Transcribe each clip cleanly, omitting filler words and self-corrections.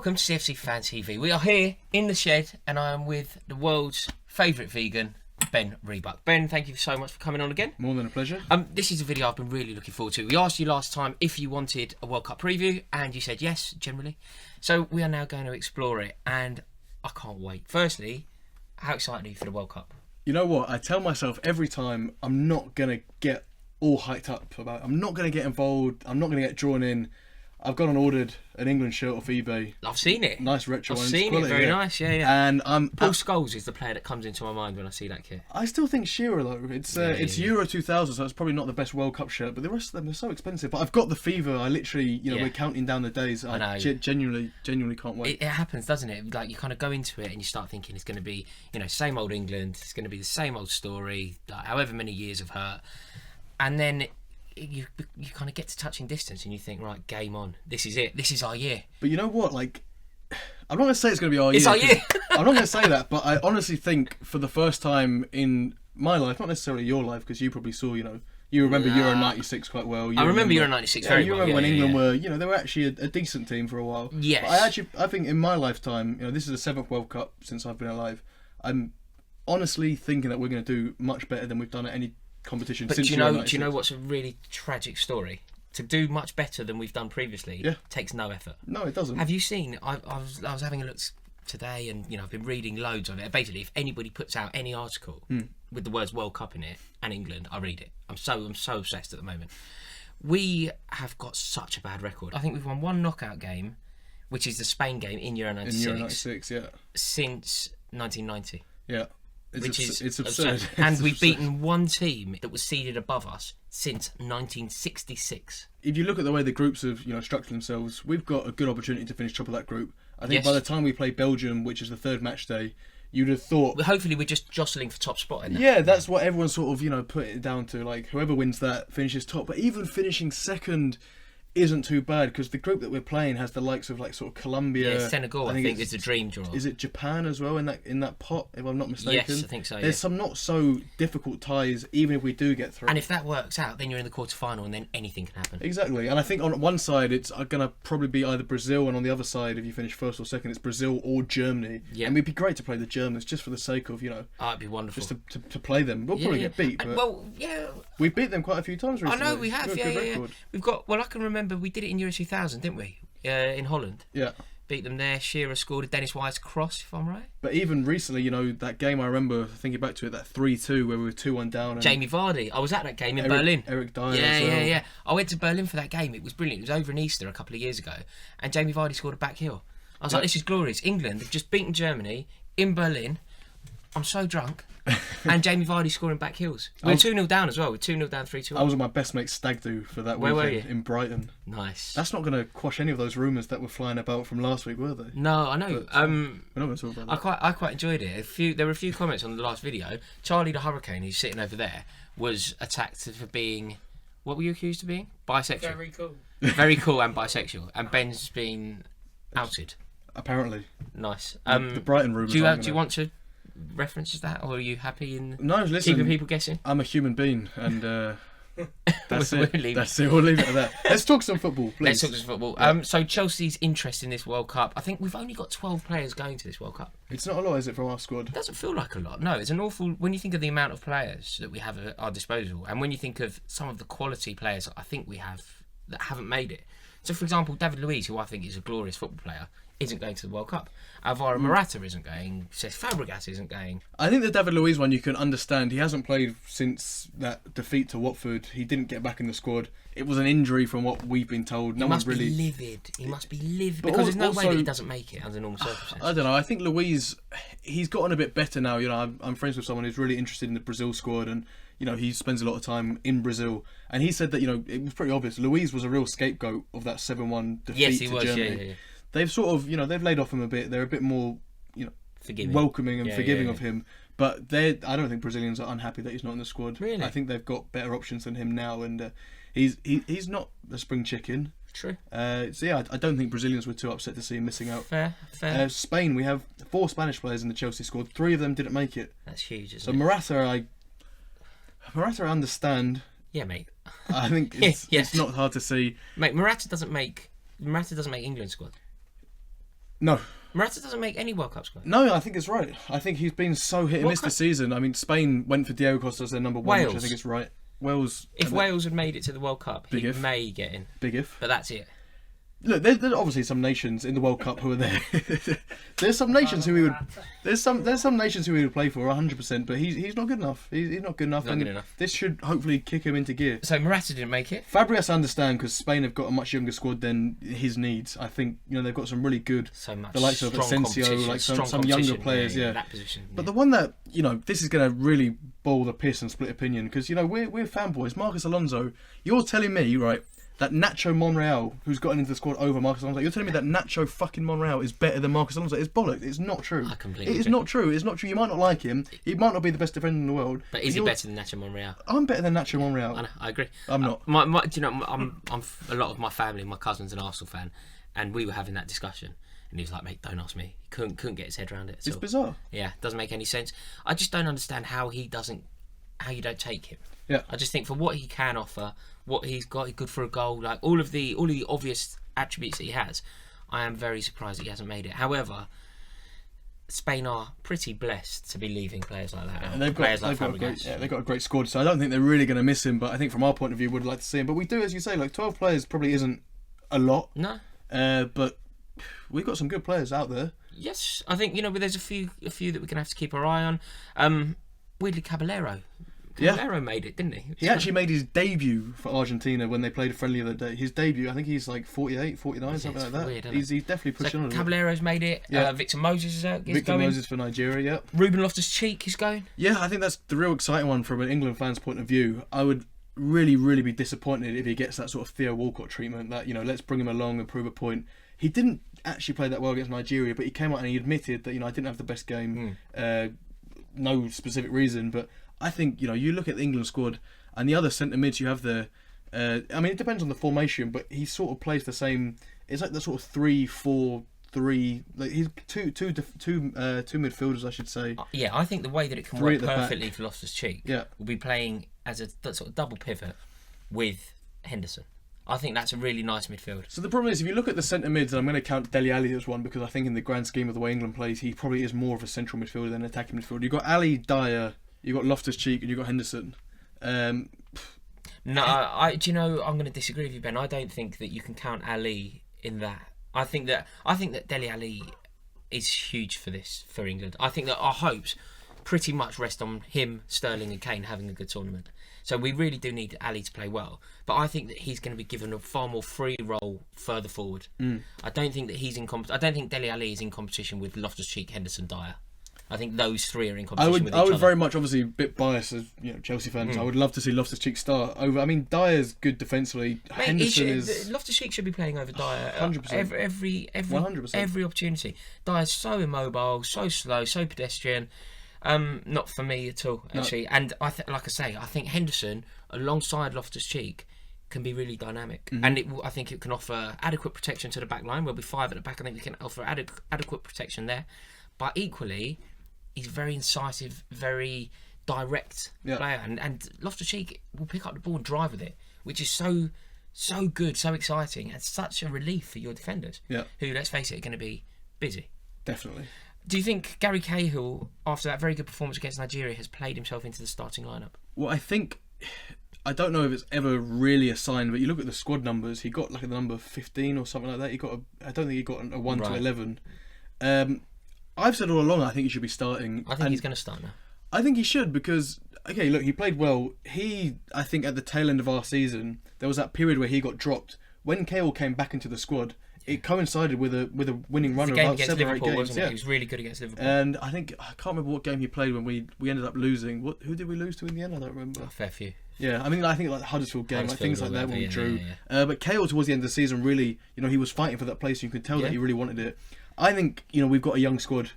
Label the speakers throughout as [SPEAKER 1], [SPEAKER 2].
[SPEAKER 1] welcome to CFC Fan TV. We are here in the shed and I am with the world's favourite vegan, Ben Rebuck. Ben, thank you so much for coming on again.
[SPEAKER 2] More than a pleasure.
[SPEAKER 1] This is a video I've been really looking forward to. We asked you last time if you wanted a World Cup preview and you said yes, generally. So we are now going to explore it and I can't wait. Firstly, how excited are you for the World Cup?
[SPEAKER 2] You know what? I tell myself every time I'm not going to get all hyped up about it. I'm not going to get involved. I'm not going to get drawn in. I've gone and ordered an England shirt off eBay.
[SPEAKER 1] I've seen it.
[SPEAKER 2] Nice retro one.
[SPEAKER 1] I've seen it. Very nice. Yeah.
[SPEAKER 2] And
[SPEAKER 1] Paul Scholes is the player that comes into my mind when I see that kit.
[SPEAKER 2] I still think Shearer though. It's Euro 2000, so it's probably not the best World Cup shirt. But the rest of them are so expensive. But I've got the fever. I literally, we're counting down the days. I know. Genuinely can't wait.
[SPEAKER 1] It happens, doesn't it? Like you kind of go into it and you start thinking it's going to be, same old England. It's going to be the same old story. Like however many years of hurt, and then you kind of get to touching distance and you think, right, game on. This is it. This is our year.
[SPEAKER 2] But you know what? Like, I'm not going to say it's going to be our year.
[SPEAKER 1] It's our year.
[SPEAKER 2] I'm not going to say that, but I honestly think for the first time in my life, not necessarily your life, because you probably saw, you remember Euro 96 quite well.
[SPEAKER 1] I remember Euro 96 very well.
[SPEAKER 2] You remember when England were, they were actually a decent team for a while.
[SPEAKER 1] Yes.
[SPEAKER 2] But I think in my lifetime, this is the 7th World Cup since I've been alive. I'm honestly thinking that we're going to do much better than we've done at any competition since
[SPEAKER 1] do you know what's a really tragic story? To do much better than we've done previously takes no effort.
[SPEAKER 2] No, it doesn't.
[SPEAKER 1] Have you seen? I was having a look today, and I've been reading loads of it. Basically, if anybody puts out any article with the words World Cup in it and England, I read it. I'm so obsessed at the moment. We have got such a bad record. I think we've won one knockout game, which is the Spain game in Euro 96.
[SPEAKER 2] In Euro 96, yeah.
[SPEAKER 1] Since 1990.
[SPEAKER 2] Yeah. It's absurd.
[SPEAKER 1] And we've beaten one team that was seeded above us since 1966.
[SPEAKER 2] If you look at the way the groups have structured themselves, we've got a good opportunity to finish top of that group. I think by the time we play Belgium, which is the third match day, you'd have thought...
[SPEAKER 1] Well, hopefully we're just jostling for top spot in that.
[SPEAKER 2] Yeah, that's what everyone sort of put it down to. Like, whoever wins that finishes top. But even finishing second isn't too bad, because the group that we're playing has the likes of sort of Colombia.
[SPEAKER 1] Yeah, Senegal, I think is a dream draw.
[SPEAKER 2] Is it Japan as well in that pot, if I'm not mistaken?
[SPEAKER 1] Yes, I think so.
[SPEAKER 2] There's some not so difficult ties, even if we do get through.
[SPEAKER 1] And if that works out, then you're in the quarter-final and then anything can happen.
[SPEAKER 2] Exactly. And I think on one side it's going to probably be either Brazil, and on the other side, if you finish first or second, it's Brazil or Germany. Yeah. And it'd be great to play the Germans just for the sake of,
[SPEAKER 1] Oh, it'd be wonderful.
[SPEAKER 2] Just to play them. We'll probably get beat. But we beat them quite a few times recently.
[SPEAKER 1] I know we have, We've got, I can remember we did it in Euro 2000, didn't we? In Holland.
[SPEAKER 2] Yeah.
[SPEAKER 1] Beat them there. Shearer scored a Dennis Wise cross, if I'm right.
[SPEAKER 2] But even recently, that game, I remember thinking back to it, that 3-2 where we were 2-1 down. And
[SPEAKER 1] Jamie Vardy. I was at that game in Berlin.
[SPEAKER 2] Eric Dyer as well.
[SPEAKER 1] Yeah. I went to Berlin for that game. It was brilliant. It was over in Easter a couple of years ago. And Jamie Vardy scored a back heel. I was like, this is glorious. England have just beaten Germany in Berlin. I'm so drunk. And Jamie Vardy scoring back heels. We were 2-0 down as well. We're 2-0 down, 3-2.
[SPEAKER 2] I was at my best mate's stag do for that weekend.
[SPEAKER 1] Where were you?
[SPEAKER 2] In Brighton.
[SPEAKER 1] Nice.
[SPEAKER 2] That's not going to quash any of those rumours that were flying about from last week, were they?
[SPEAKER 1] No, I know.
[SPEAKER 2] But, we're not going to talk about that.
[SPEAKER 1] I quite enjoyed it. There were a few comments on the last video. Charlie the Hurricane, who's sitting over there, was attacked for being... What were you accused of being? Bisexual.
[SPEAKER 3] Very cool.
[SPEAKER 1] Very cool and bisexual. And Ben's been outed.
[SPEAKER 2] Apparently.
[SPEAKER 1] Nice.
[SPEAKER 2] The Brighton rumours.
[SPEAKER 1] Do you want to references that, or are you happy in keeping people guessing?
[SPEAKER 2] I'm a human being, and that's it.
[SPEAKER 1] We'll leave
[SPEAKER 2] it at that. Let's talk some football, please.
[SPEAKER 1] Let's talk some football. Yeah. So Chelsea's interest in this World Cup. I think we've only got 12 players going to this World Cup.
[SPEAKER 2] It's not a lot, is it, from our squad?
[SPEAKER 1] It doesn't feel like a lot. No, it's an awful. When you think of the amount of players that we have at our disposal, and when you think of some of the quality players that I think we have that haven't made it. So, for example, David Luiz, who I think is a glorious football player, isn't going to the World Cup. Alvaro Morata isn't going. Cesc Fabregas isn't going.
[SPEAKER 2] I think the David Luiz one you can understand. He hasn't played since that defeat to Watford. He didn't get back in the squad. It was an injury from what we've been told.
[SPEAKER 1] He must be livid. He must be livid. Because there's no way that he doesn't make it under normal circumstances.
[SPEAKER 2] I don't know. I think Luiz, he's gotten a bit better now. I'm friends with someone who's really interested in the Brazil squad, and he spends a lot of time in Brazil. And he said that it was pretty obvious. Luiz was a real scapegoat of that 7-1 defeat to Germany.
[SPEAKER 1] Yeah.
[SPEAKER 2] They've sort of, they've laid off him a bit. They're a bit more,
[SPEAKER 1] forgiving,
[SPEAKER 2] welcoming and forgiving of him. But I don't think Brazilians are unhappy that he's not in the squad.
[SPEAKER 1] Really?
[SPEAKER 2] I think they've got better options than him now, and he's not the spring chicken.
[SPEAKER 1] True.
[SPEAKER 2] So yeah, I don't think Brazilians were too upset to see him missing out.
[SPEAKER 1] Fair.
[SPEAKER 2] Spain, we have 4 Spanish players in the Chelsea squad. 3 of them didn't make it.
[SPEAKER 1] That's huge, isn't
[SPEAKER 2] so
[SPEAKER 1] it?
[SPEAKER 2] Morata, I understand.
[SPEAKER 1] Yeah, mate.
[SPEAKER 2] I think it's not hard to see.
[SPEAKER 1] Mate, Morata doesn't make England squad.
[SPEAKER 2] No.
[SPEAKER 1] Morata doesn't make any World Cup squad.
[SPEAKER 2] No, I think it's right. I think he's been so hit and miss this season. I mean, Spain went for Diego Costa as their number one, which I think is right. Wales.
[SPEAKER 1] If Wales had made it to the World Cup, he may get in.
[SPEAKER 2] Big if.
[SPEAKER 1] But that's it.
[SPEAKER 2] Look, there's obviously some nations in the World Cup who are there. There's some nations who he would. There's some nations who he would play for 100%, but he's not good enough. He's not good enough.
[SPEAKER 1] Not good enough.
[SPEAKER 2] This should hopefully kick him into gear.
[SPEAKER 1] So Morata didn't make it.
[SPEAKER 2] Fabregas, I understand, because Spain have got a much younger squad than his needs. I think they've got some really good, the likes of Asensio, like some younger players. Yeah.
[SPEAKER 1] That position.
[SPEAKER 2] But the one that this is going to really boil the piss and split opinion, because we're fanboys. Marcus Alonso, you're telling me, right, that Nacho Monreal, who's gotten into the squad over Marcus Alonso, you're telling me that Nacho fucking Monreal is better than Marcus Alonso? It's bollocks. It's not true.
[SPEAKER 1] I completely
[SPEAKER 2] It is
[SPEAKER 1] agree.
[SPEAKER 2] not true. It's not true. You might not like him. He might not be the best defender in the world.
[SPEAKER 1] But is he better than Nacho Monreal?
[SPEAKER 2] I'm better than Nacho Monreal.
[SPEAKER 1] I know, I agree.
[SPEAKER 2] I'm not.
[SPEAKER 1] Do you know, I'm a lot of my family, my cousin's an Arsenal fan, and we were having that discussion. And he was like, mate, don't ask me. He couldn't get his head around it.
[SPEAKER 2] It's bizarre.
[SPEAKER 1] Yeah, doesn't make any sense. I just don't understand how you don't take him.
[SPEAKER 2] Yeah.
[SPEAKER 1] I just think for what he can offer, what he's got, he's good for a goal, like all of the obvious attributes that he has, I am very surprised that he hasn't made it. However, Spain are pretty blessed to be leaving players like that.
[SPEAKER 2] And they've got a great squad, so I don't think they're really going to miss him. But I think from our point of view, we'd like to see him. But we do, as you say, like 12 players probably isn't a lot.
[SPEAKER 1] No.
[SPEAKER 2] But we've got some good players out there.
[SPEAKER 1] Yes, I think there's a few that we're going to have to keep our eye on. Weirdly, Caballero made it, didn't he?
[SPEAKER 2] He actually made his debut for Argentina when they played a friendly the other day. His debut, I think he's like 48, 49, something like that.
[SPEAKER 1] Weird,
[SPEAKER 2] he's definitely pushing on.
[SPEAKER 1] Caballero's made it.
[SPEAKER 2] Yeah.
[SPEAKER 1] Victor Moses is out.
[SPEAKER 2] Victor Moses for Nigeria, yeah.
[SPEAKER 1] Ruben Loftus-Cheek is going.
[SPEAKER 2] Yeah, I think that's the real exciting one from an England fan's point of view. I would really, really be disappointed if he gets that sort of Theo Walcott treatment, that, let's bring him along and prove a point. He didn't actually play that well against Nigeria, but he came out and he admitted that, I didn't have the best game. No specific reason, but I think, you look at the England squad and the other centre mids you have there. I mean, it depends on the formation, but he sort of plays the same. It's like the sort of 3-4-3. Like he's two midfielders, I should say.
[SPEAKER 1] Yeah, I think the way that it can work perfectly for Loftus-Cheek will be playing as a sort of double pivot with Henderson. I think that's a really nice midfield.
[SPEAKER 2] So the problem is, if you look at the centre mids, and I'm going to count Dele Alli as one because I think in the grand scheme of the way England plays, he probably is more of a central midfielder than an attacking midfielder. You've got Ali, Dyer, you've got Loftus-Cheek, and you've got Henderson.
[SPEAKER 1] No, I'm going to disagree with you, Ben. I don't think that you can count Ali in that. I think that Dele Alli is huge for England. I think that our hopes pretty much rest on him, Sterling, and Kane having a good tournament. So we really do need Ali to play well, but I think that he's going to be given a far more free role further forward. I don't think that I don't think Dele Alli is in competition with Loftus-Cheek, Henderson, Dyer. I think those three are in competition with each other.
[SPEAKER 2] I would very much, obviously, a bit biased as Chelsea fans. I would love to see Loftus-Cheek start over. I mean, Dyer's good defensively.
[SPEAKER 1] Mate,
[SPEAKER 2] Henderson is.
[SPEAKER 1] Loftus-Cheek should be playing over Dyer
[SPEAKER 2] 100%.
[SPEAKER 1] Every opportunity. Dyer's so immobile, so slow, so pedestrian. Not for me at all, actually. No. And like I say, I think Henderson alongside Loftus-Cheek can be really dynamic, and I think it can offer adequate protection to the back line. We'll be five at the back. I think we can offer adequate protection there, but equally, he's very incisive, very direct player, and Loftus-Cheek will pick up the ball and drive with it, which is so good, so exciting, and such a relief for your defenders.
[SPEAKER 2] Yeah. Who,
[SPEAKER 1] let's face it, are going to be busy.
[SPEAKER 2] Definitely.
[SPEAKER 1] Do you think Gary Cahill, after that very good performance against Nigeria, has played himself into the starting lineup?
[SPEAKER 2] Well, I don't know if it's ever really a sign, but you look at the squad numbers. He got like the number 15 or something like that. I don't think he got a 1 to 11. I've said all along I think he should be starting.
[SPEAKER 1] I think he's going to start now.
[SPEAKER 2] I think he should because, okay, look, he played well. I think at the tail end of our season, there was that period where he got dropped. When Cahill came back into the squad, it coincided with a winning run of about 7 or 8 games.
[SPEAKER 1] Wasn't it? He was really good against Liverpool.
[SPEAKER 2] And I can't remember what game he played when we ended up losing. Who did we lose to in the end? I don't remember.
[SPEAKER 1] A fair few.
[SPEAKER 2] Yeah, I mean, I think like the Huddersfield game, things like that when we drew. But Cahill towards the end of the season really, he was fighting for that place. You could tell that he really wanted it. I think we've got a young squad.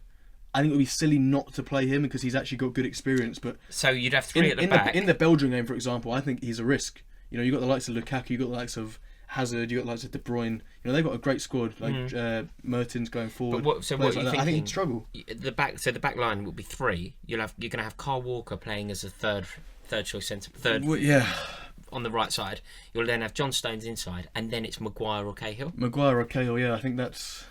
[SPEAKER 2] I think it would be silly not to play him because he's actually got good experience. But
[SPEAKER 1] so you'd have three at the back.
[SPEAKER 2] In the Belgium game, for example, I think he's a risk. You've got the likes of Lukaku, you've got the likes of Hazard, you've got the likes of De Bruyne. They've got a great squad. Like Mertens going forward.
[SPEAKER 1] But what are you thinking?
[SPEAKER 2] I think he'd struggle.
[SPEAKER 1] The back line will be three. You're going to have Kyle Walker playing as a third choice centre. On the right side, you'll then have John Stones inside, and then it's Maguire or Cahill.
[SPEAKER 2] Yeah, I think that's.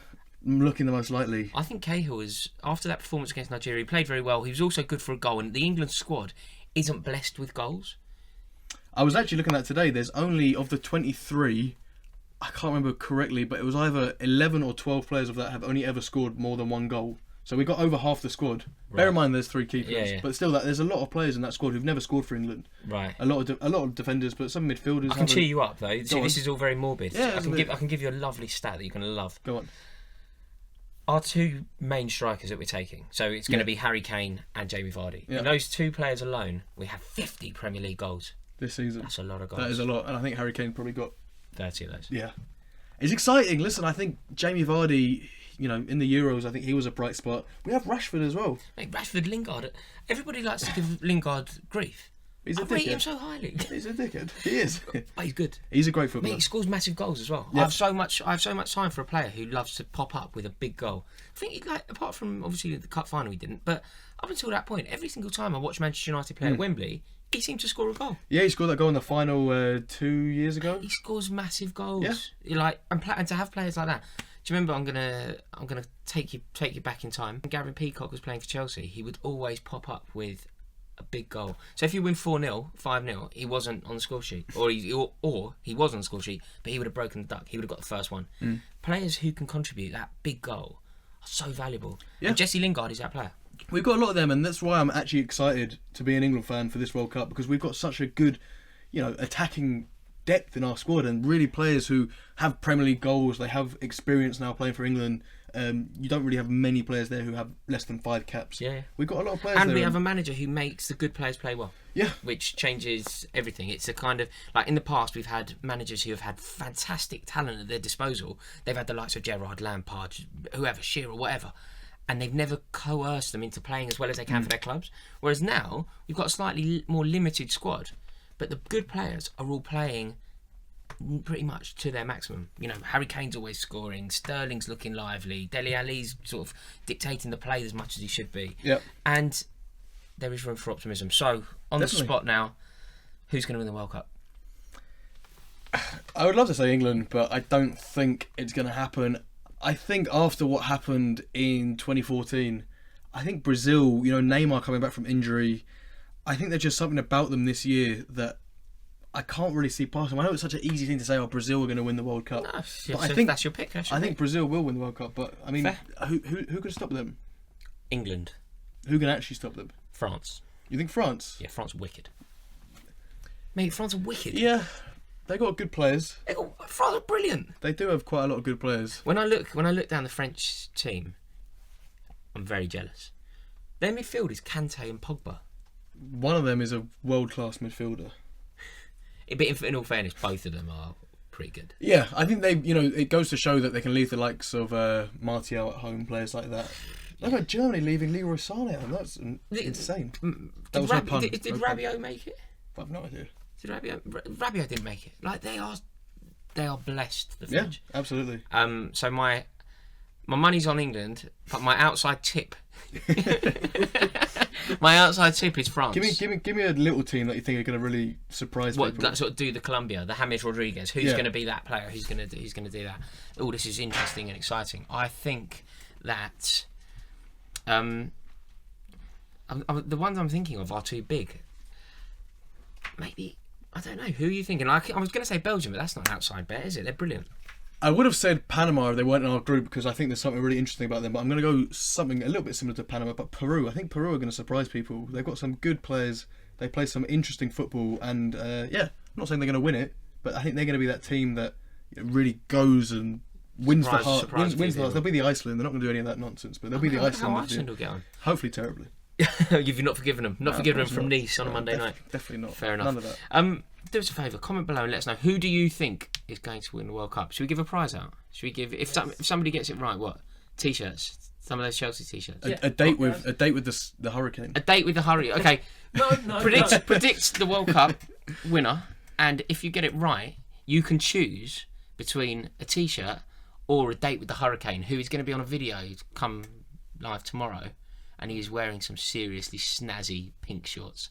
[SPEAKER 2] looking the most likely.
[SPEAKER 1] I think Cahill is, after that performance against Nigeria, he played very well. He was also good for a goal, and the England squad isn't blessed with goals.
[SPEAKER 2] I was actually looking at today, there's only, of the 23, I can't remember correctly, but it was either 11 or 12 players of that have only ever scored more than one goal. So we got over half the squad. Right. Bear in mind there's 3 keepers, but still, there's a lot of players in that squad who've never scored for England.
[SPEAKER 1] Right.
[SPEAKER 2] A lot of defenders, but some midfielders.
[SPEAKER 1] I can cheer you up though. See, this is all very morbid.
[SPEAKER 2] Yeah,
[SPEAKER 1] I can give you a lovely stat that you're going to love.
[SPEAKER 2] Go on.
[SPEAKER 1] Our 2 main strikers that we're taking, so it's going to be Harry Kane and Jamie Vardy.
[SPEAKER 2] Yeah.
[SPEAKER 1] And those 2 players alone, we have 50 Premier League goals
[SPEAKER 2] this season.
[SPEAKER 1] That's a lot of goals.
[SPEAKER 2] That is a lot, and I think Harry Kane probably got
[SPEAKER 1] 30 of those.
[SPEAKER 2] Yeah. It's exciting. Listen, I think Jamie Vardy, in the Euros, I think he was a bright spot. We have Rashford as well.
[SPEAKER 1] Mate, Rashford, Lingard. Everybody likes to give Lingard grief.
[SPEAKER 2] He's a
[SPEAKER 1] I
[SPEAKER 2] dickhead.
[SPEAKER 1] rate him so highly.
[SPEAKER 2] He's a dickhead. He is.
[SPEAKER 1] But he's good.
[SPEAKER 2] He's a great footballer.
[SPEAKER 1] Mate, he scores massive goals as well.
[SPEAKER 2] Yeah.
[SPEAKER 1] I have so much time for a player who loves to pop up with a big goal. I think, apart from obviously the cup final, he didn't. But up until that point, every single time I watched Manchester United play at Wembley, he seemed to score a goal.
[SPEAKER 2] Yeah, he scored that goal in the final 2 years ago.
[SPEAKER 1] He scores massive goals. Yeah. And to have players like that. Do you remember? I'm gonna take you back in time. When Gary Peacock was playing for Chelsea, he would always pop up with a big goal. So if you win 4-0, 5-0, he wasn't on the score sheet, or he was on the score sheet, but he would have broken the duck. He would have got the first one. Players who can contribute that big goal are so valuable. Yeah. And Jesse Lingard is that player.
[SPEAKER 2] We've got a lot of them, and that's why I'm actually excited to be an England fan for this World Cup, because we've got such a good, attacking depth in our squad, and really players who have Premier League goals. They have experience now playing for England. You don't really have many players there who have less than 5 caps.
[SPEAKER 1] Yeah,
[SPEAKER 2] we've got a lot of players
[SPEAKER 1] and
[SPEAKER 2] there.
[SPEAKER 1] We have a manager who makes the good players play well.
[SPEAKER 2] Yeah,
[SPEAKER 1] which changes everything. It's a kind of like in the past we've had managers who have had fantastic talent at their disposal. They've had the likes of Gerrard, Lampard, whoever, Shearer, whatever, and they've never coerced them into playing as well as they can for their clubs. Whereas now we've got a slightly more limited squad, but the good players are all playing pretty much to their maximum. Harry Kane's always scoring, Sterling's looking lively, Dele Alli's sort of dictating the play as much as he should be.
[SPEAKER 2] Yep.
[SPEAKER 1] And there is room for optimism. So, on the spot now, who's going to win the World Cup?
[SPEAKER 2] I would love to say England, but I don't think it's going to happen. I think after what happened in 2014, I think Brazil, Neymar coming back from injury, I think there's just something about them this year that I can't really see past them. I know it's such an easy thing to say, Brazil are going to win the World Cup.
[SPEAKER 1] No,
[SPEAKER 2] but I think
[SPEAKER 1] that's your pick.
[SPEAKER 2] I think Brazil will win the World Cup, but I mean, who can stop them?
[SPEAKER 1] England.
[SPEAKER 2] Who can actually stop them?
[SPEAKER 1] France.
[SPEAKER 2] You think France?
[SPEAKER 1] Yeah, France are wicked. Mate, France are wicked.
[SPEAKER 2] Yeah, they got good players.
[SPEAKER 1] France are brilliant.
[SPEAKER 2] They do have quite a lot of good players.
[SPEAKER 1] When I look down the French team, I'm very jealous. Their midfield is Kante and Pogba.
[SPEAKER 2] One of them is a world-class midfielder.
[SPEAKER 1] But in all fairness, both of them are pretty good.
[SPEAKER 2] Yeah, I think they, it goes to show that they can leave the likes of Martial at home, players like that. Look at Germany leaving Leroy Sané at home. That's insane.
[SPEAKER 1] Did Rabiot make it?
[SPEAKER 2] I've no idea.
[SPEAKER 1] Did Rabiot didn't make it. Like they are blessed. The French.
[SPEAKER 2] Yeah, absolutely.
[SPEAKER 1] So my money's on England, but my outside tip. My outside tip is France.
[SPEAKER 2] Give me a little team that you think are going to really surprise people.
[SPEAKER 1] That sort of do the Colombia, the James Rodriguez. Who's going to be that player? Who's going to do that? Oh, this is interesting and exciting. I think that the ones I'm thinking of are too big. Maybe, I don't know. Who are you thinking? I was going to say Belgium, but that's not an outside bet, is it? They're brilliant.
[SPEAKER 2] I would have said Panama if they weren't in our group, because I think there's something really interesting about them. But I'm going to go something a little bit similar to Panama, but Peru. I think Peru are going to surprise people. They've got some good players. They play some interesting football, and I'm not saying they're going to win it, but I think they're going to be that team that really goes and wins the heart. Wins the heart. They'll be the Iceland. They're not going to do any of that nonsense, but they'll be the Iceland.
[SPEAKER 1] How Iceland will get on?
[SPEAKER 2] Hopefully terribly.
[SPEAKER 1] You've not forgiven them. Not forgiven them from Nice on a Monday night.
[SPEAKER 2] Definitely not.
[SPEAKER 1] Fair enough.
[SPEAKER 2] None of that.
[SPEAKER 1] Do us a favour, comment below and let us know, who do you think is going to win the World Cup? Should we give a prize out? Should we give, if somebody gets it right, what? T-shirts, some of those Chelsea T-shirts.
[SPEAKER 2] A date with the Hurricane.
[SPEAKER 1] A date with the Hurricane. Okay.
[SPEAKER 3] No.
[SPEAKER 1] Predict the World Cup winner, and if you get it right, you can choose between a T-shirt or a date with the Hurricane, who is going to be on a video come live tomorrow, and he is wearing some seriously snazzy pink shorts.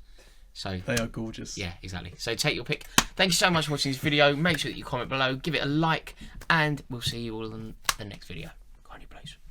[SPEAKER 1] So
[SPEAKER 2] they are gorgeous.
[SPEAKER 1] Yeah, exactly. So take your pick. Thank you so much for watching this video. Make sure that you comment below, give it a like, and we'll see you all in the next video. Can't you please?